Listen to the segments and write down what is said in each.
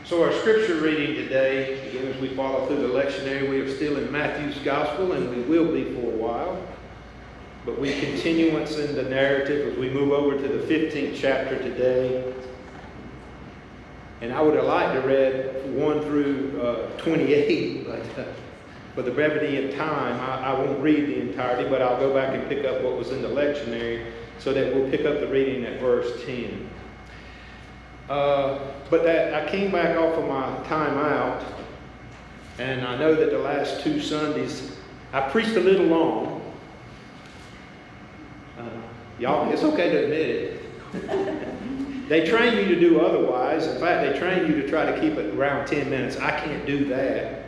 So our scripture reading today, again, as we follow through the lectionary, we are still in Matthew's Gospel, and we will be for a while. But we continuance in the narrative as we move over to the 15th chapter today. And I would have liked to read 1 through 28, but for the brevity of time, I won't read the entirety, but I'll go back and pick up what was in the lectionary so that we'll pick up the reading at verse 10. But that I came back off of my time out, and I know that the last 2 Sundays I preached a little long. Y'all, it's okay to admit it. They train you to do otherwise. In fact, they train you to try to keep it around 10 minutes. I can't do that.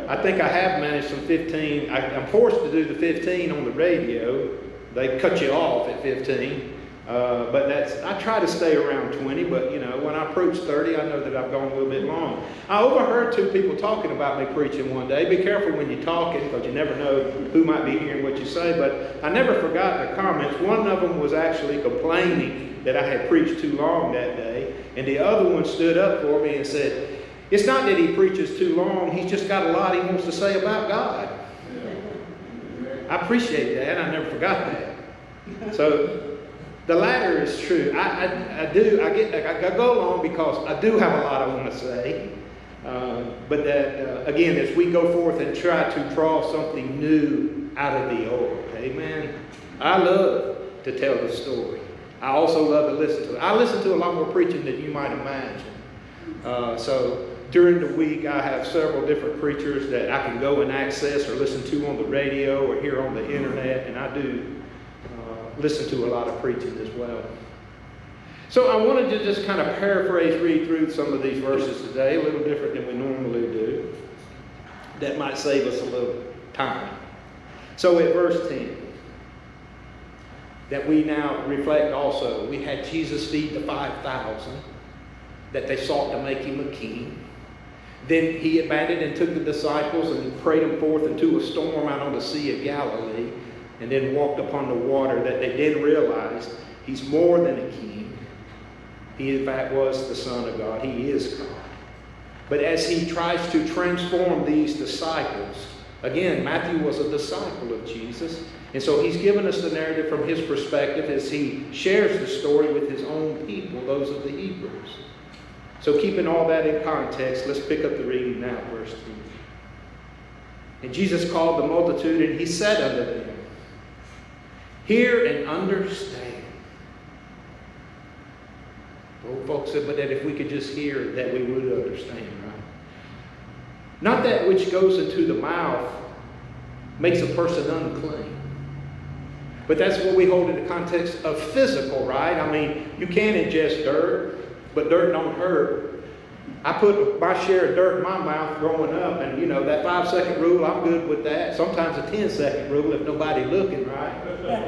I think I have managed some 15. I'm forced to do the 15 on the radio. They cut you off at 15. But I try to stay around 20, but when I approach 30, I know that I've gone a little bit long. I overheard 2 people talking about me preaching one day. Be careful when you're talking, because you never know who might be hearing what you say. But I never forgot their comments. One of them was actually complaining that I had preached too long that day. And the other one stood up for me and said, it's not that he preaches too long. He's just got a lot he wants to say about God. I appreciate that. I never forgot that. So the latter is true. I go long because I do have a lot I want to say. But that, again, as we go forth and try to draw something new out of the old. Amen. I love to tell the story. I also love to listen to it. I listen to a lot more preaching than you might imagine. So during the week, I have several different preachers that I can go and access or listen to on the radio or hear on the internet. And I do listen to a lot of preaching as well. So I wanted to just kind of paraphrase, read through some of these verses today, a little different than we normally do. That might save us a little time. So at verse 10, that we now reflect also, we had Jesus feed the 5,000, that they sought to make him a king. Then he abandoned and took the disciples and prayed them forth into a storm out on the Sea of Galilee, and then walked upon the water, that they then realized he's more than a king. He in fact was the Son of God. He is God. But as he tries to transform these disciples, again, Matthew was a disciple of Jesus, and so he's given us the narrative from his perspective as he shares the story with his own people, those of the Hebrews. So keeping all that in context, let's pick up the reading now, verse 3. And Jesus called the multitude, and he said unto them, hear and understand. Old folks said, but that if we could just hear it, that we would understand, right? Not that which goes into the mouth makes a person unclean. But that's what we hold in the context of physical, right? I mean, you can ingest dirt, but dirt don't hurt. I put my share of dirt in my mouth growing up, and that 5-second rule, I'm good with that. Sometimes a 10-second rule if nobody's looking, right?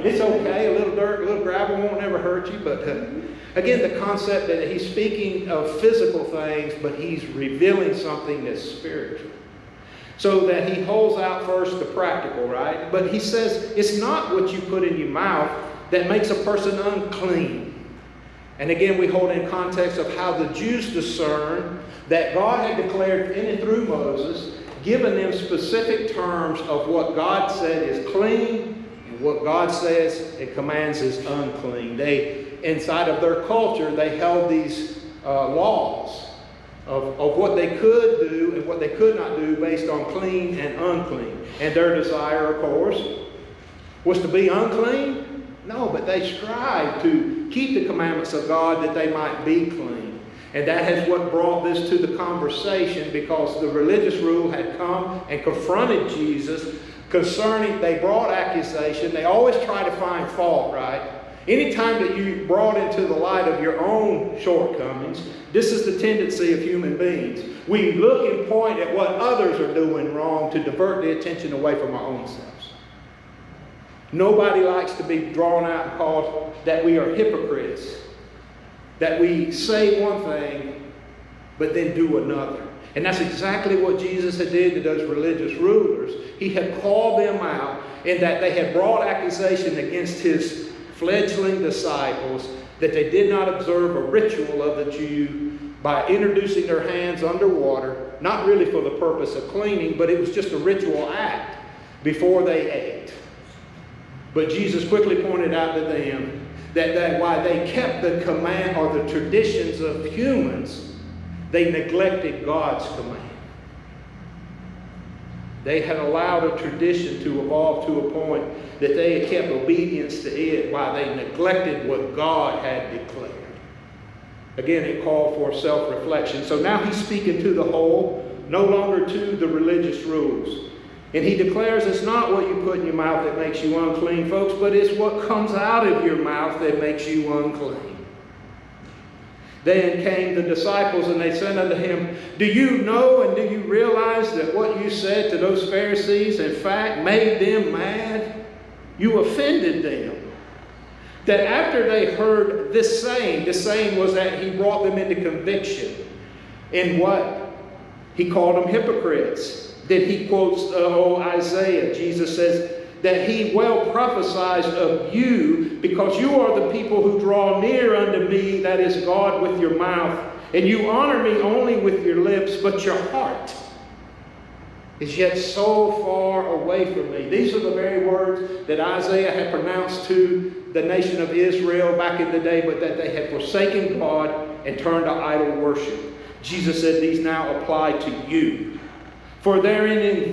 It's okay. A little dirt, a little gravel won't ever hurt you. But again, the concept that he's speaking of physical things, but he's revealing something that's spiritual. So that he holds out first the practical, right? But he says it's not what you put in your mouth that makes a person unclean. And again, we hold in context of how the Jews discerned that God had declared in and through Moses, given them specific terms of what God said is clean and what God says and commands is unclean. Inside of their culture, they held these laws of what they could do and what they could not do based on clean and unclean. And their desire, of course, was to be unclean. No, but they strive to keep the commandments of God that they might be clean. And that is what brought this to the conversation, because the religious rule had come and confronted Jesus concerning, they brought accusation. They always try to find fault, right? Anytime that you brought into the light of your own shortcomings, this is the tendency of human beings. We look and point at what others are doing wrong to divert the attention away from our own selves. Nobody likes to be drawn out and called that we are hypocrites. That we say one thing, but then do another. And that's exactly what Jesus had did to those religious rulers. He had called them out in that they had brought accusation against his fledgling disciples that they did not observe a ritual of the Jew by introducing their hands underwater, not really for the purpose of cleaning, but it was just a ritual act before they ate. But Jesus quickly pointed out to them that while they kept the command or the traditions of humans, they neglected God's command. They had allowed a tradition to evolve to a point that they had kept obedience to it while they neglected what God had declared. Again, it called for self-reflection. So now he's speaking to the whole, no longer to the religious rules. And he declares it's not what you put in your mouth that makes you unclean, folks, but it's what comes out of your mouth that makes you unclean. Then came the disciples, and they said unto him, do you know and do you realize that what you said to those Pharisees, in fact, made them mad? You offended them. That after they heard this saying was that he brought them into conviction. In what? He called them hypocrites. Then he quotes Isaiah. Jesus says that he well prophesies of you, because you are the people who draw near unto me, that is God, with your mouth, and you honor me only with your lips, but your heart is yet so far away from me. These are the very words that Isaiah had pronounced to the nation of Israel back in the day, but that they had forsaken God and turned to idol worship. Jesus said these now apply to you. For therein in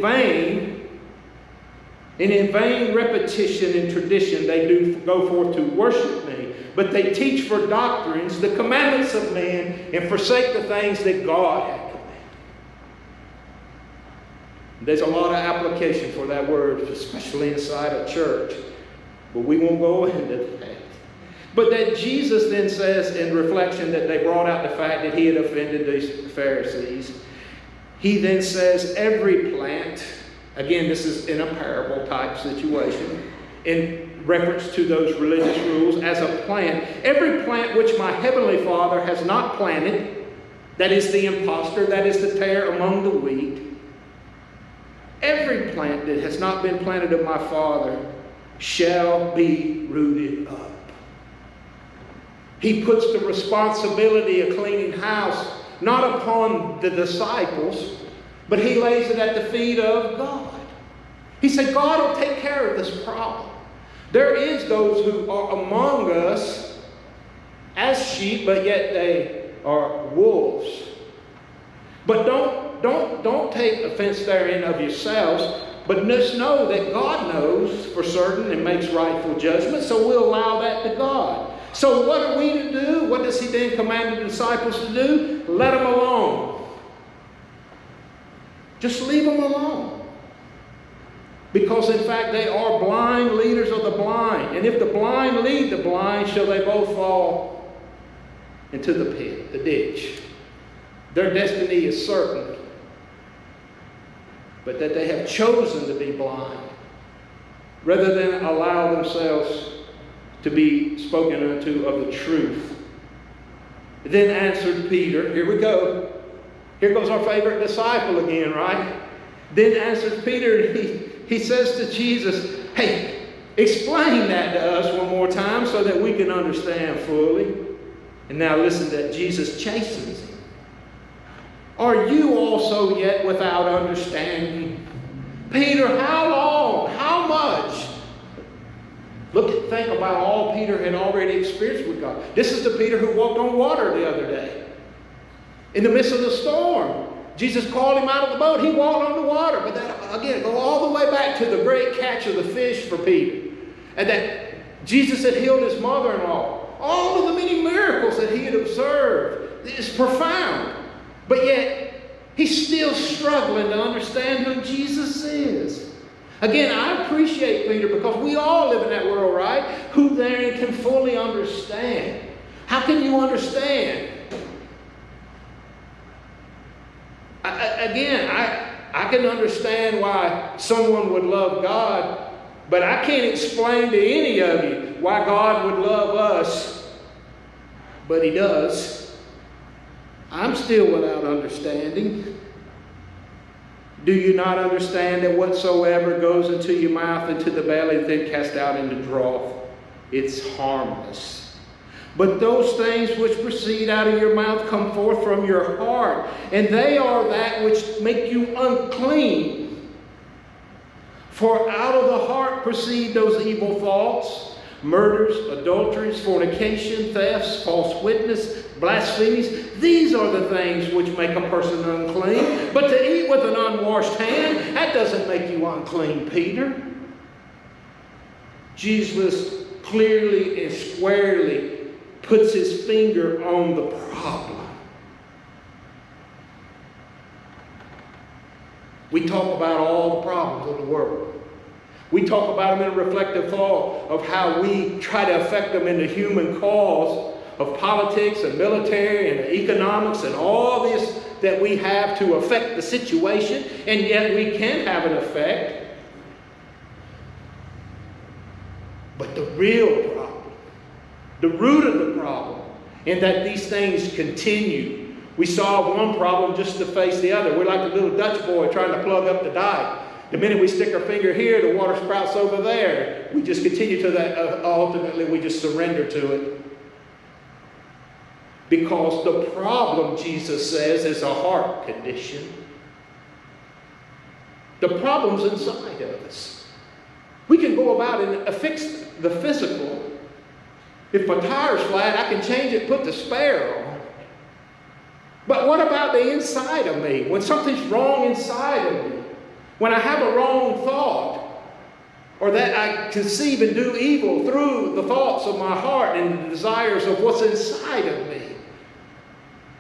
vain repetition and tradition they do go forth to worship me, but they teach for doctrines the commandments of men, and forsake the things that God had commanded. There's a lot of application for that word, especially inside a church, but we won't go into that. But that Jesus then says in reflection that they brought out the fact that he had offended these Pharisees. He then says every plant, again this is in a parable type situation, in reference to those religious rules, as a plant, every plant which my heavenly Father has not planted, that is the impostor, that is the tare among the wheat, every plant that has not been planted of my Father shall be rooted up. He puts the responsibility of cleaning house not upon the disciples, but he lays it at the feet of God. He said, God will take care of this problem. There is those who are among us as sheep, but yet they are wolves. But don't take offense therein of yourselves, but just know that God knows for certain and makes rightful judgment, so we'll allow that to God. So what are we to do? What does he then command the disciples to do? Let them alone. Just leave them alone. Because in fact they are blind leaders of the blind. And if the blind lead the blind, shall they both fall into the pit, the ditch. Their destiny is certain. But that they have chosen to be blind, rather than allow themselves to be spoken unto of the truth. Then answered Peter, here we go. Here goes our favorite disciple again, right? Then answered Peter, he says to Jesus, hey, explain that to us one more time so that we can understand fully. And now listen, that Jesus chastens him. Are you also yet without understanding? Peter, how long? How much? Think about all Peter had already experienced with God. This is the Peter who walked on water the other day. In the midst of the storm, Jesus called him out of the boat. He walked on the water. But that, again, go all the way back to the great catch of the fish for Peter. And that Jesus had healed his mother-in-law. All of the many miracles that he had observed. It's profound. But yet, he's still struggling to understand who Jesus is. Again, I appreciate Peter because we all live in that world, right? Who therein can fully understand. How can you understand? I can understand why someone would love God, but I can't explain to any of you why God would love us, but he does. I'm still without understanding. Do you not understand that whatsoever goes into your mouth, into the belly, then cast out into the trough? It's harmless. But those things which proceed out of your mouth come forth from your heart, and they are that which make you unclean. For out of the heart proceed those evil thoughts, murders, adulteries, fornication, thefts, false witness, blasphemies. These are the things which make a person unclean. But to eat with an unwashed hand, that doesn't make you unclean, Peter. Jesus clearly and squarely puts his finger on the problem. We talk about all the problems of the world. We talk about them in a reflective thought of how we try to affect them in the human cause of politics and military and economics and all this that we have to affect the situation, and yet we can have an effect. But the real problem, the root of the problem, in that these things continue. We solve one problem just to face the other. We're like the little Dutch boy trying to plug up the dike. The minute we stick our finger here, the water sprouts over there. We just continue to that. Ultimately, we just surrender to it. Because the problem, Jesus says, is a heart condition. The problem's inside of us. We can go about and fix the physical. If my tire's flat, I can change it, put the spare on. But what about the inside of me? When something's wrong inside of me, when I have a wrong thought, or that I conceive and do evil through the thoughts of my heart and the desires of what's inside of me.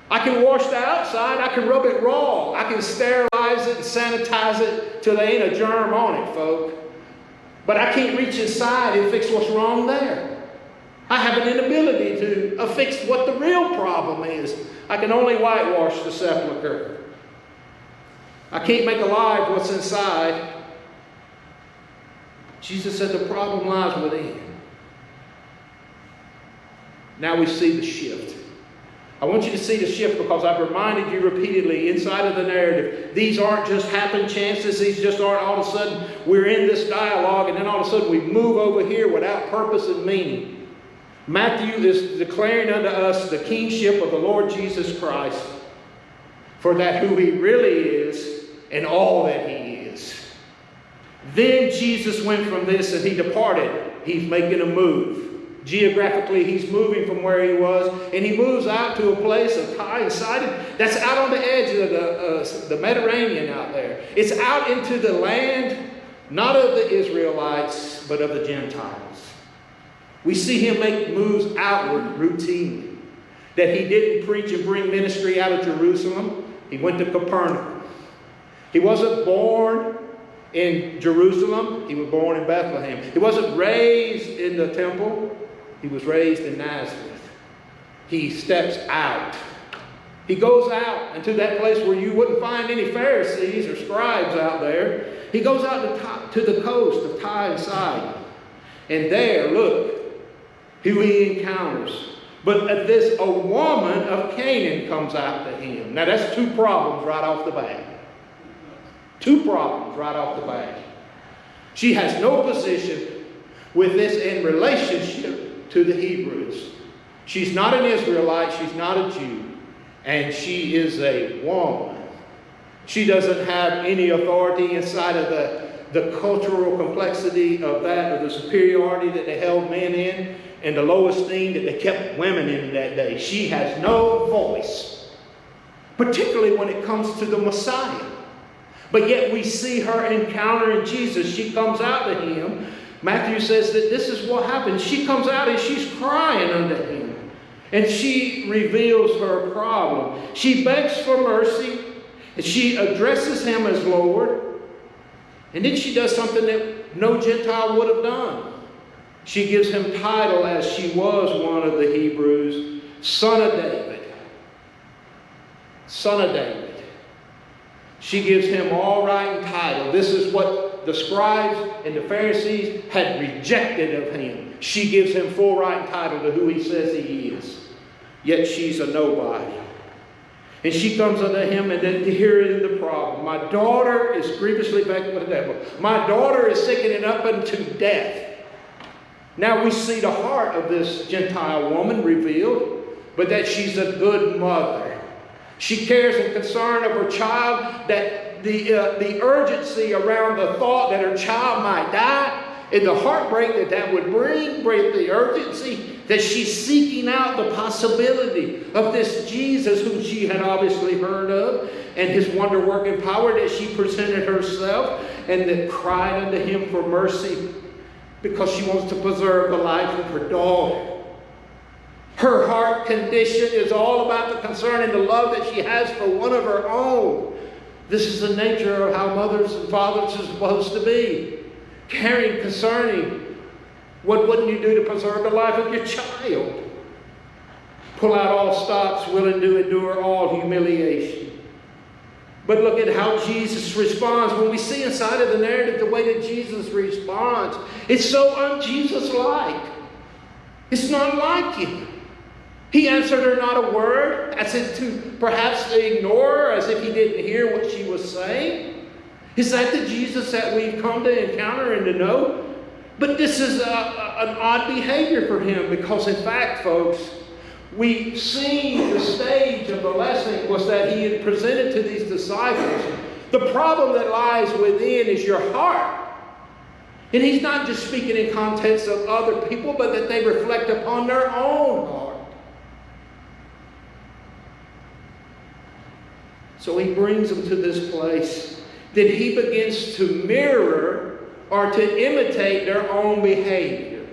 I can wash the outside, I can rub it raw, I can sterilize it and sanitize it till there ain't a germ on it, folk. But I can't reach inside and fix what's wrong there. I have an inability to fix what the real problem is. I can only whitewash the sepulcher. I can't make alive what's inside. Jesus said the problem lies within. Now we see the shift. I want you to see the shift because I've reminded you repeatedly inside of the narrative. These aren't just happen chances. These just aren't all of a sudden we're in this dialogue and then all of a sudden we move over here without purpose and meaning. Matthew is declaring unto us the kingship of the Lord Jesus Christ, for that who he really is and all that he is. Then Jesus went from this and he departed. He's making a move. Geographically, he's moving from where he was, and he moves out to a place of Tyre and Sidon that's out on the edge of the Mediterranean out there. It's out into the land, not of the Israelites, but of the Gentiles. We see him make moves outward routinely. That he didn't preach and bring ministry out of Jerusalem. He went to Capernaum. He wasn't born in Jerusalem. He was born in Bethlehem. He wasn't raised in the temple. He was raised in Nazareth. He steps out. He goes out into that place where you wouldn't find any Pharisees or scribes out there. He goes out to the coast of Tyre and Sidon. And there, look, who he encounters. But a woman of Canaan comes out to him. Now that's two problems right off the bat. Two problems right off the bat. She has no position with this in relationship to the Hebrews. She's not an Israelite. She's not a Jew. And she is a woman. She doesn't have any authority inside of the cultural complexity of that, or the superiority that they held men in, and the low esteem that they kept women in that day. She has no voice, particularly when it comes to the Messiah. But yet we see her encountering Jesus. She comes out to him. Matthew says that this is what happens. She comes out and she's crying unto him. And she reveals her problem. She begs for mercy. And she addresses him as Lord. And then she does something that no Gentile would have done. She gives him title, as she was one of the Hebrews, Son of David. Son of David. She gives him all right and title. This is what the scribes and the Pharisees had rejected of him. She gives him full right and title to who he says he is. Yet she's a nobody. And she comes unto him, and then here is the problem. My daughter is grievously vexed with the devil. My daughter is sickening up unto death. Now we see the heart of this Gentile woman revealed, but that she's a good mother. She cares and concern of her child, that the urgency around the thought that her child might die, and the heartbreak that would bring the urgency that she's seeking out the possibility of this Jesus whom she had obviously heard of, and his wonder-working power, that she presented herself and that cried unto him for mercy because she wants to preserve the life of her daughter. Her heart condition is all about the concern and the love that she has for one of her own. This is the nature of how mothers and fathers are supposed to be. Caring, concerning. What wouldn't you do to preserve the life of your child? Pull out all stops, willing to endure all humiliation. But look at how Jesus responds. When we see inside of the narrative the way that Jesus responds, it's so un-Jesus-like. It's not like him. He answered her not a word, as if to perhaps ignore her, as if he didn't hear what she was saying. Is that the Jesus that we've come to encounter and to know? But this is an odd behavior for him, because in fact, folks, we've seen the stage of the lesson was that he had presented to these disciples. The problem that lies within is your heart. And he's not just speaking in context of other people, but that they reflect upon their own heart. So he brings them to this place. Then he begins to mirror or to imitate their own behavior.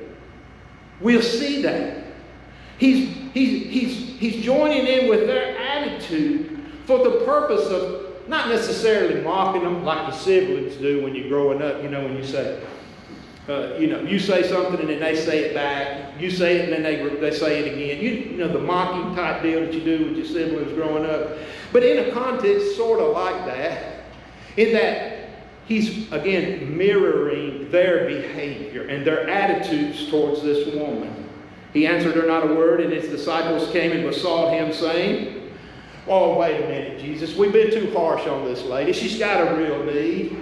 We'll see that. He's joining in with their attitude for the purpose of not necessarily mocking them like the siblings do when you're growing up. You know, when you say, you say something and then they say it back. You say it and then they say it again. You know, the mocking type deal that you do with your siblings growing up. But in a context sort of like that, in that he's, again, mirroring their behavior and their attitudes towards this woman. He answered her not a word, and his disciples came and besought him, saying, "Oh, wait a minute, Jesus. We've been too harsh on this lady. She's got a real need.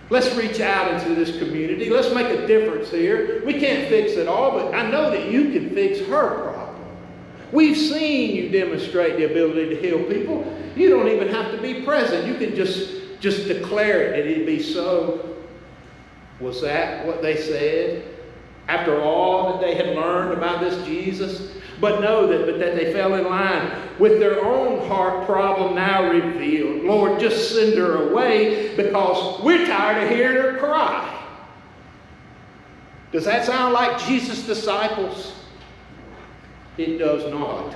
Let's reach out into this community. Let's make a difference here. We can't fix it all, but I know that you can fix her problem. We've seen you demonstrate the ability to heal people. You don't even have to be present. You can just declare it and it'd be so." Was that what they said? After all that they had learned about this Jesus? But know that they fell in line with their own heart problem now revealed. Lord, just send her away because we're tired of hearing her cry. Does that sound like Jesus' disciples? It does not.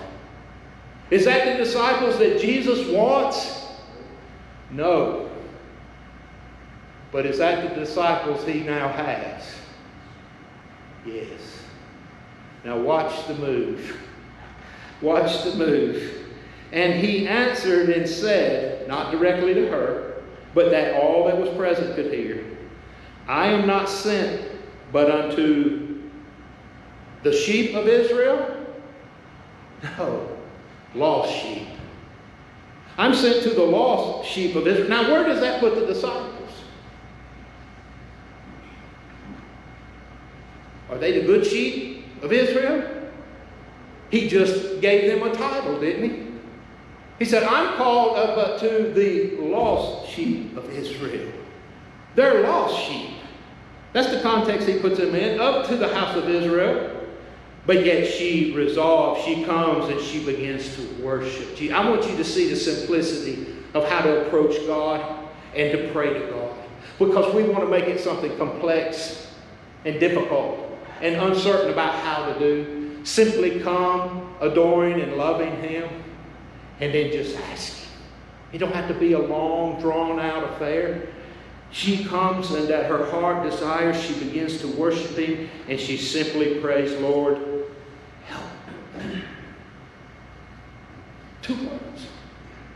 Is that the disciples that Jesus wants? No. But is that the disciples he now has? Yes. Now watch the move. Watch the move. And he answered and said, not directly to her, but that all that was present could hear, "I am not sent but unto the sheep of Israel." No, lost sheep. I'm sent to the lost sheep of Israel. Now, where does that put the disciples? Are they the good sheep of Israel? He just gave them a title, didn't he? He said, "I'm called up to the lost sheep of Israel." They're lost sheep. That's the context he puts them in, up to the house of Israel. But yet she resolves, she comes and she begins to worship. I want you to see the simplicity of how to approach God and to pray to God. Because we want to make it something complex and difficult and uncertain about how to do. Simply come adoring and loving him and then just ask him. It don't have to be a long, drawn-out affair. She comes and that her heart desires, she begins to worship him and she simply prays, "Lord, help me." 2 words.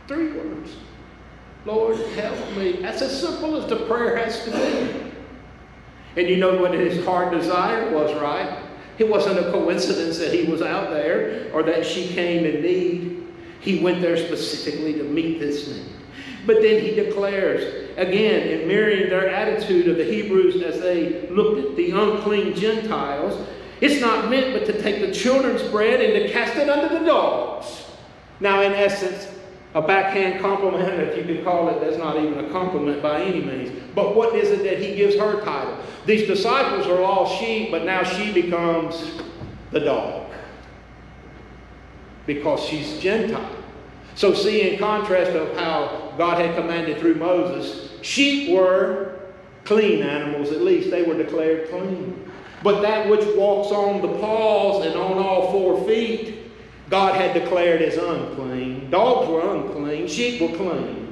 3 words. "Lord, help me." That's as simple as the prayer has to be. And you know what his heart desire was, right? It wasn't a coincidence that he was out there or that she came in need. He went there specifically to meet this need. But then he declares, again, in mirroring their attitude of the Hebrews as they looked at the unclean Gentiles, It's not meant but to take the children's bread and to cast it under the dogs. Now, in essence, a backhand compliment, if you could call it, that's not even a compliment by any means. But what is it that he gives her title? These disciples are lost sheep, but now she becomes the dog, because she's Gentile. So see, in contrast of how God had commanded through Moses, sheep were clean animals, at least they were declared clean. But that which walks on the paws and on all 4 feet, God had declared as unclean. Dogs were unclean, sheep were clean.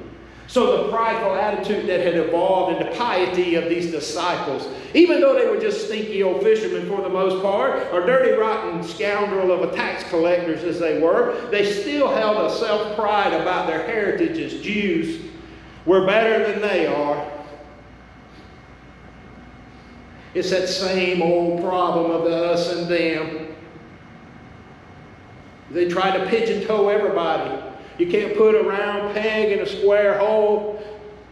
So the prideful attitude that had evolved in the piety of these disciples, even though they were just stinky old fishermen for the most part, or dirty, rotten scoundrel of a tax collectors as they were, they still held a self-pride about their heritage as Jews. We're better than they are. It's that same old problem of the us and them. They try to pigeon-toe everybody. You can't put a round peg in a square hole.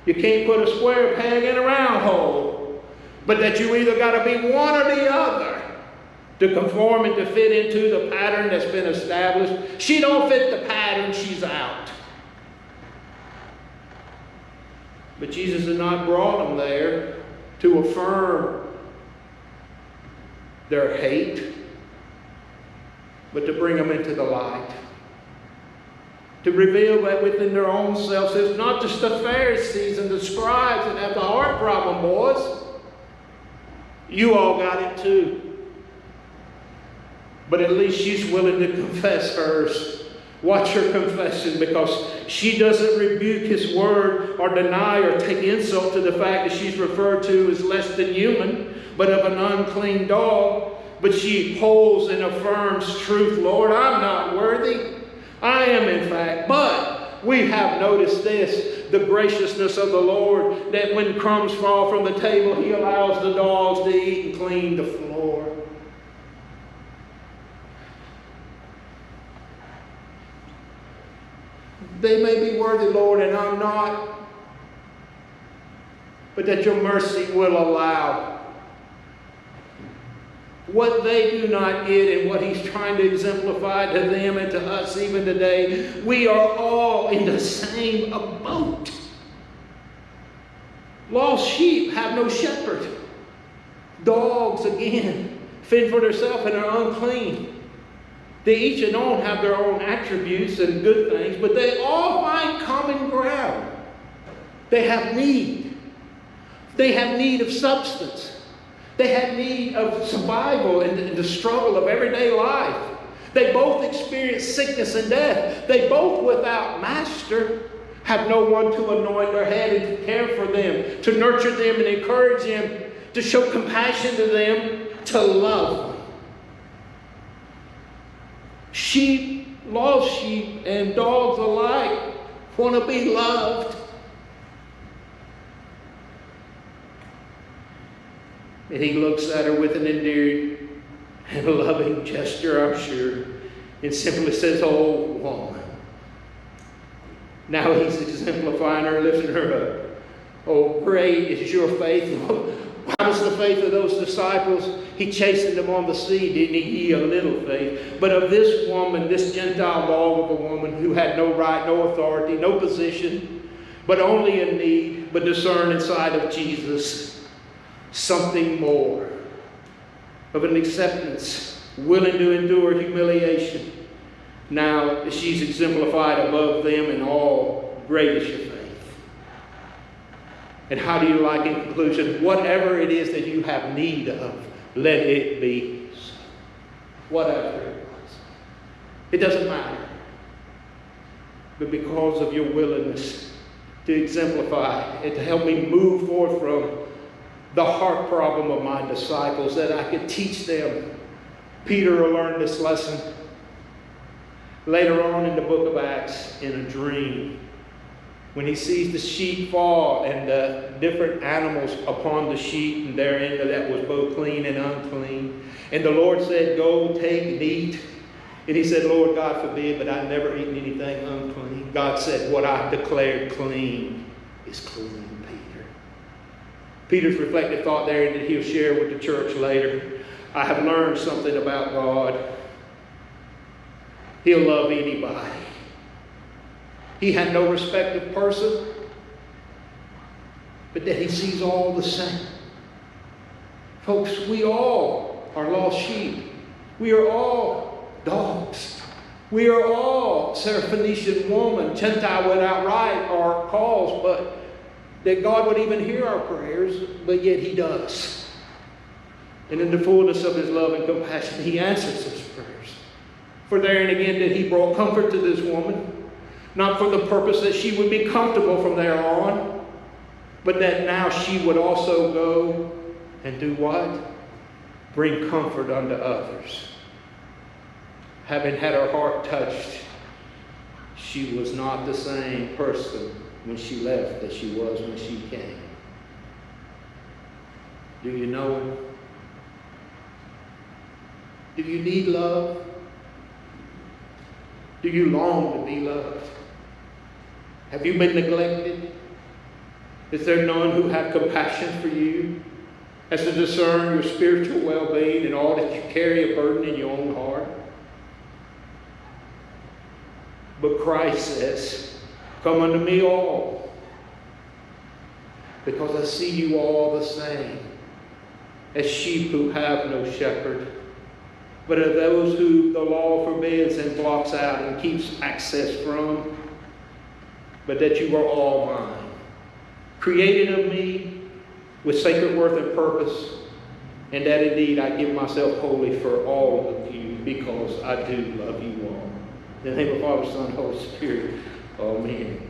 You can't put a square peg in a round hole. But that you either got to be one or the other to conform and to fit into the pattern that's been established. She don't fit the pattern, she's out. But Jesus has not brought them there to affirm their hate, but to bring them into the light. To reveal that within their own selves, it's not just the Pharisees and the scribes that have the heart problem, boys. You all got it too. But at least she's willing to confess hers. Watch her confession, because she doesn't rebuke his word or deny or take insult to the fact that she's referred to as less than human, but of an unclean dog. But she holds and affirms truth. Lord, I'm not worthy. I am in fact. But we have noticed this, the graciousness of the Lord, that when crumbs fall from the table, he allows the dogs to eat and clean the floor. They may be worthy, Lord, and I'm not. But that your mercy will allow what they do not get, and what he's trying to exemplify to them and to us even today. We are all in the same boat. Lost sheep have no shepherd. Dogs, again, fend for themselves and are unclean. They each and all have their own attributes and good things, but they all find common ground. They have need. They have need of substance. They had need of survival and the struggle of everyday life. They both experience sickness and death. They both, without master, have no one to anoint their head and to care for them, to nurture them and encourage them, to show compassion to them, to love them. Sheep, lost sheep, and dogs alike want to be loved. And he looks at her with an endearing and a loving gesture, I'm sure, and simply says, "Oh, woman." Now he's exemplifying her, lifting her up. Oh, great is your faith. How was the faith of those disciples? He chastened them on the sea, didn't he? Ye a little faith. But of this woman, this Gentile dog of a woman who had no right, no authority, no position, but only in need, but discern inside of Jesus something more of an acceptance, willing to endure humiliation. Now she's exemplified above them in all. Great is your faith. And how do you like, in conclusion, whatever it is that you have need of, let it be so. Whatever it was. It doesn't matter. But because of your willingness to exemplify and to help me move forth from the heart problem of my disciples, that I could teach them. Peter learned this lesson later on in the book of Acts in a dream, when he sees the sheep fall and the different animals upon the sheep, and therein that was both clean and unclean. And the Lord said, "Go, take and eat." And he said, "Lord, God forbid, but I've never eaten anything unclean." God said, "What I've declared clean is clean." Peter's reflective thought there that he'll share with the church later. I have learned something about God. He'll love anybody. He had no respect of person, but that he sees all the same. Folks, we all are lost sheep. We are all dogs. We are all Syrophoenician woman, Gentile without right, our cause, but that God would even hear our prayers, but yet he does. And in the fullness of his love and compassion, he answers those prayers. For there and again that he brought comfort to this woman, not for the purpose that she would be comfortable from there on, but that now she would also go and do what? Bring comfort unto others. Having had her heart touched, she was not the same person when she left as she was when she came. Do you know him? Do you need love? Do you long to be loved? Have you been neglected? Is there none who have compassion for you, as to discern your spiritual well-being and all that you carry a burden in your own heart? But Christ says, come unto me all, because I see you all the same, as sheep who have no shepherd, but are those who the law forbids and blocks out and keeps access from, but that you are all mine, created of me with sacred worth and purpose, and that indeed I give myself wholly for all of you, because I do love you all. In the name of the Father, Son, Holy Spirit. Amen.